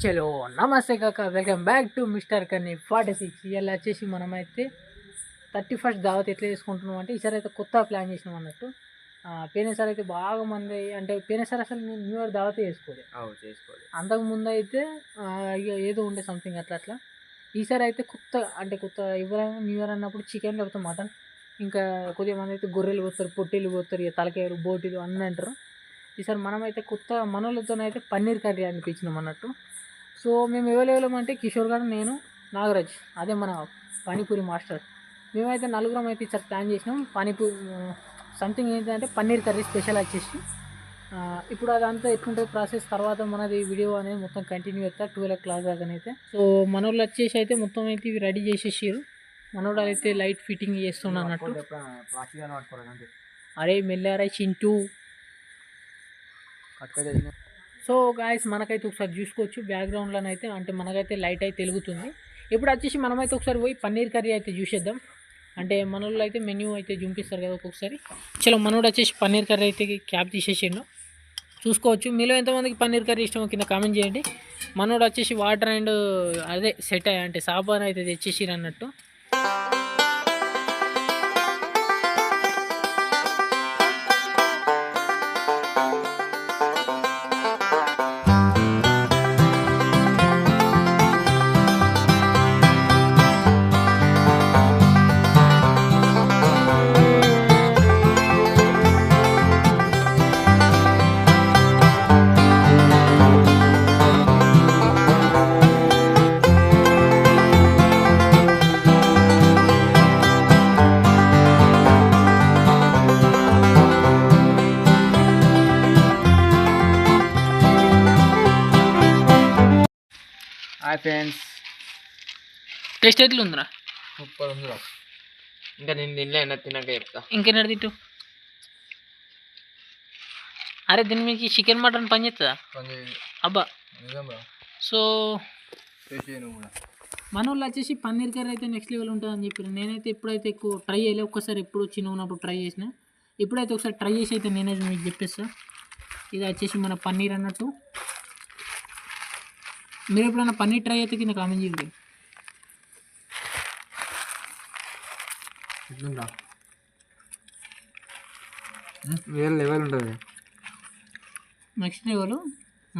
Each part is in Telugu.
చలో నమస్తే కాక వెల్కమ్ బ్యాక్ టు మిస్టర్ కన్నీ 46. ఇలా వచ్చేసి మనమైతే 31st దావత్ ఎట్లా చేసుకుంటున్నాం అంటే ఈసారి అయితే కొత్త ప్లాన్ చేసినాం అన్నట్టు. పోయినసారి అయితే బాగా మంది అంటే పోయినసారి అసలు నేను న్యూ ఇయర్ దావతే చేసుకోలేదు. అంతకుముందు అయితే ఇక ఏదో ఉండే సంథింగ్ అట్లా. ఈసారి అయితే కొత్త ఎవరైనా న్యూ ఇయర్ అన్నప్పుడు చికెన్ లేకపోతే మటన్, ఇంకా కొద్దిగా మంది అయితే గొర్రెలు పోతారు, పొట్టేలు పోతారు, ఇక తలకాయలు బోటీలు అన్నీ అంటారు. ఈసారి మనమైతే కొత్త మనోళ్ళతోనైతే పన్నీర్ కర్రీ అనిపించినాం అన్నట్టు. సో మేము ఎవరెవరం అంటే కిషోర్ గారు, నేను, నాగరాజ్, అదే మన పానీపూరి మాస్టర్. మేమైతే నలుగురం అయితే ఈసారి ప్లాన్ చేసినాం. పానీపూరి సంథింగ్ ఏంటంటే పన్నీర్ కర్రీ స్పెషల్ వచ్చేసి. ఇప్పుడు అదంతా ఎట్లుంటుంది ప్రాసెస్ తర్వాత మనది వీడియో అనేది మొత్తం కంటిన్యూ అవుతా 12 o'clock దాకానైతే. సో మనోళ్ళు వచ్చేసి అయితే మొత్తం అయితే ఇవి రెడీ చేసేసారు. మనోడు అయితే లైట్ ఫిట్టింగ్ చేస్తున్నా అన్నట్టు. అరే మెల్లారా చింటూ. సో గాయస్ మనకైతే ఒకసారి చూసుకోవచ్చు బ్యాక్గ్రౌండ్లోనైతే, అంటే మనకైతే లైట్ అయితే వెలుగుతుంది. ఇప్పుడు వచ్చేసి మనమైతే ఒకసారి పోయి పన్నీర్ కర్రీ అయితే చూసేద్దాం. అంటే మనోళ్ళు అయితే మెన్యూ అయితే చూపిస్తారు కదా ఒక్కొక్కసారి. చలో మనోడు వచ్చేసి పన్నీర్ కర్రీ అయితే క్యాప్ తీసేసిండు, చూసుకోవచ్చు. మీలో ఎంతమందికి పన్నీర్ కర్రీ ఇష్టమో కింద కామెంట్ చేయండి. మనోడు వచ్చేసి వాటర్ అండ్ అదే సెట్ అంటే సాబాన్ అయితే తెచ్చేసిరు అన్నట్టు. హాయ్ ఫ్రెండ్స్, టేస్ట్ ఎట్లా ఉందిరా? సూపర్ ఉందిరా. ఇంకా నేను తినలే, తిన్నాక చెప్తా. ఇంకెన్నడు తింటూ? అరే దీని మీకు చికెన్ మటన్ పని చేస్తుందా? అబ్బా. సో మన వాళ్ళు వచ్చేసి పన్నీర్ కర్రీ అయితే నెక్స్ట్ లెవెల్ ఉంటుందని చెప్పారు. నేనైతే ఎప్పుడైతే ఎక్కువ ట్రై చేయలే, ఒక్కసారి ఎప్పుడు చిన్న ఉన్నప్పుడు ట్రై చేసిన. ఇప్పుడైతే ఒకసారి ట్రై చేసి అయితే నేనైతే మీకు చెప్పేస్తా. ఇది వచ్చేసి మన పన్నీర్ అన్నట్టు. మీరు ఎప్పుడైనా పన్నీర్ ట్రై అయితే కింద కామెంట్ చేయండి. వేరే లెవెల్ ఉంటుంది. నెక్స్ట్ లెవెల్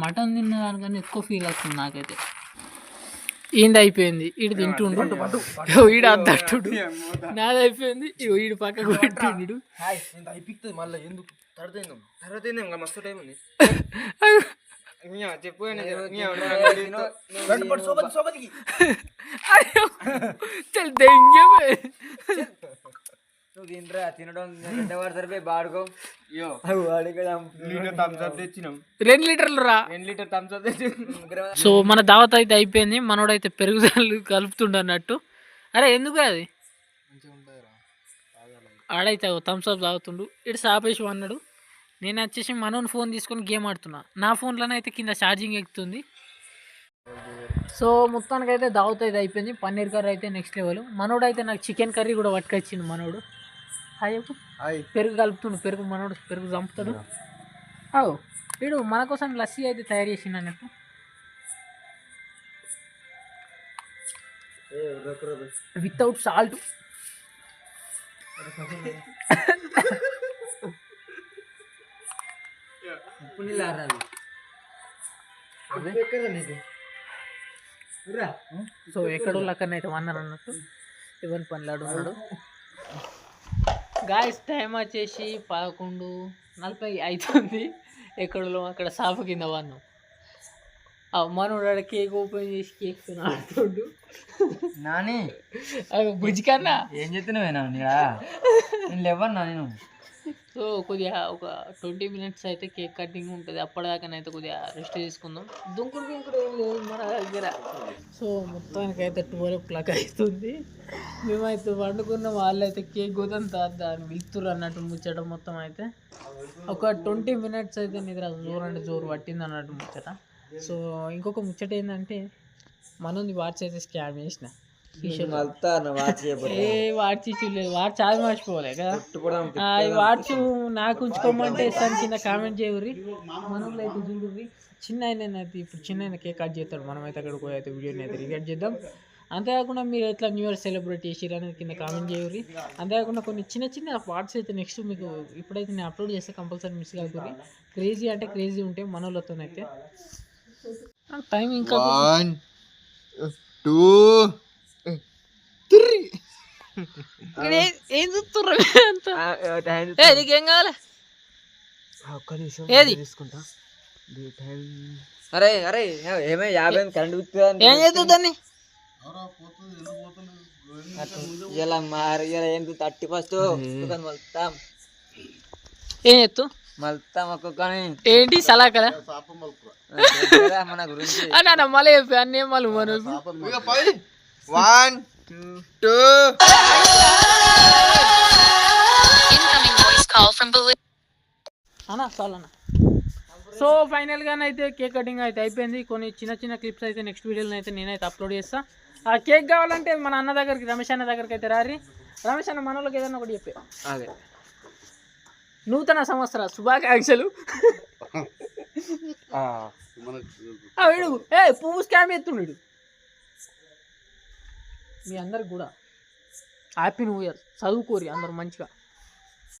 మటన్ తిన్న దానికన్నా ఎక్కువ ఫీల్ వస్తుంది నాకైతే. ఏంది అయిపోయింది, ఈడు తింటుండు, ఈడు అద్దట్టుడు, నాది అయిపోయింది, ఈడు పక్కకు పెట్టిండు. మళ్ళీ ఎందుకు తర్వాత మస్తు టైం ఉంది. చెప్పు తినడం 2 లీటర్లు రా. 2 లీటర్ థమ్స్అప్ తెచ్చి. సో మన దావత్ అయితే అయిపోయింది. మనోడైతే పెరుగుదల కలుపుతుండ అన్నట్టు. అరే ఎందుకు అది ఆడైతే థమ్స్అప్ తాగుతుండు, ఇటు సాపేసి అన్నాడు. నేను వచ్చేసి మనోని ఫోన్ తీసుకొని గేమ్ ఆడుతున్నా. నా ఫోన్లోనే అయితే కింద ఛార్జింగ్ ఎక్కుతుంది. సో మొత్తానికైతే దావత్ అయితే అయిపోయింది. పన్నీర్ కర్రీ అయితే నెక్స్ట్ లెవెల్. మనోడు అయితే నాకు చికెన్ కర్రీ కూడా పట్టుకొచ్చిండు. మనోడు పెరుగు కలుపుతుండు. పెరుగు మనోడు పెరుగు చంపుతాడు. వీడు మన కోసం లస్సీ అయితే తయారు చేసిండు అన్నట్టు. Without salt. సో ఎక్కడో లక్కన అయితే వన్నారు అన్నట్టు. ఎవరి పనిలాడు ఉన్నాడు. గాయస్ టైం వచ్చేసి 11:40 అవుతుంది. ఎక్కడో అక్కడ సాప కింద వన్నాం. మనోడు కేక్ ఓపెన్ చేసి కేక్ ఆడుతుండు. నాని బుజ్జి కన్నా ఏం చెప్తున్నావేనా నేను లేవన్నా నేను. సో కొద్దిగా ఒక 20 minutes అయితే కేక్ కటింగ్ ఉంటుంది. అప్పటిదాకానైతే కొద్దిగా రెస్ట్ తీసుకుందాం. దుంకుడు ఏం లేదు మన దగ్గర. సో మొత్తానికైతే 12 o'clock అవుతుంది. మేమైతే వండుకున్న వాళ్ళైతే కేక్ గోతం దాన్ని వెళ్తురు అన్నట్టు ముచ్చట. మొత్తం అయితే ఒక 20 minutes అయితే నిద్ర జోరు అంటే జోరు పట్టింది అన్నట్టు ముచ్చట. సో ఇంకొక ముచ్చట ఏంటంటే మనది వాచ్ అయితే స్కామ్ చేసిన. వాచ్ చూడలేదు, వాచ్ చాలా మర్చిపోలే కదా. ఈ వాచ్ నాకు ఉంచుకోమంటే ఇస్తాను కింద కామెంట్ చేయరు. మనోళ్ళు అయితే చూడుర్రి చిన్న ఆయన అయితే ఇప్పుడు చిన్న ఆయన కేక్ కట్ చేస్తాడు, మనమైతే అక్కడికి పోయి అయితే వీడియోని అయితే రికార్డ్ చేద్దాం. అంతేకాకుండా మీరు ఎట్లా న్యూ ఇయర్ సెలబ్రేట్ చేసిరు అనేది కింద కామెంట్ చేయరు. అంతేకాకుండా కొన్ని చిన్న చిన్న పార్ట్స్ అయితే నెక్స్ట్ మీకు ఇప్పుడైతే నేను అప్లోడ్ చేస్తే కంపల్సరీ మిస్ కాకూరి. క్రేజీ అంటే క్రేజీ ఉంటాయి మనోళ్ళతోనైతే. టైం ఇంకా 1 2 3 ఏం చూస్తుర్రు అంతా? నీకేం కావాలి? ఒక్క నిమిషం ఏది తీసుకుంటా. అరే అరే ఏమే 50 కరెంట్ బిల్ ఏం చేస్తుంది దాన్ని? ఇలా మారి ఇలా ఏంటి 31st మళ్తాం ఏం చేస్తూ మళ్తాం ఒక్కొక్కని ఏంటి సలాకలా మన గురించి అన్న మళ్ళీ చెప్పి అన్నీ మళ్ళీ మన 1 2 అన్న చాలు అన్న. సో ఫైనల్గా అయితే కేక్ కటింగ్ అయితే అయిపోయింది. కొన్ని చిన్న చిన్న క్లిప్స్ అయితే నెక్స్ట్ వీడియోలో అయితే నేనైతే అప్లోడ్ చేస్తాను. ఆ కేక్ కావాలంటే మన అన్న దగ్గరికి, రమేష్ అన్న దగ్గరికి అయితే రారి. రమేష్ అన్న మన వాళ్ళకి ఏదన్నా ఒకటి చెప్పే. అదే నూతన సంవత్సర శుభాకాంక్షలు. వీడు పువ్వు స్కామ్ ఎత్తుండు. మీ అందరికి కూడా హ్యాపీ న్యూ ఇయర్. చదువుకోరి అందరు మంచిగా.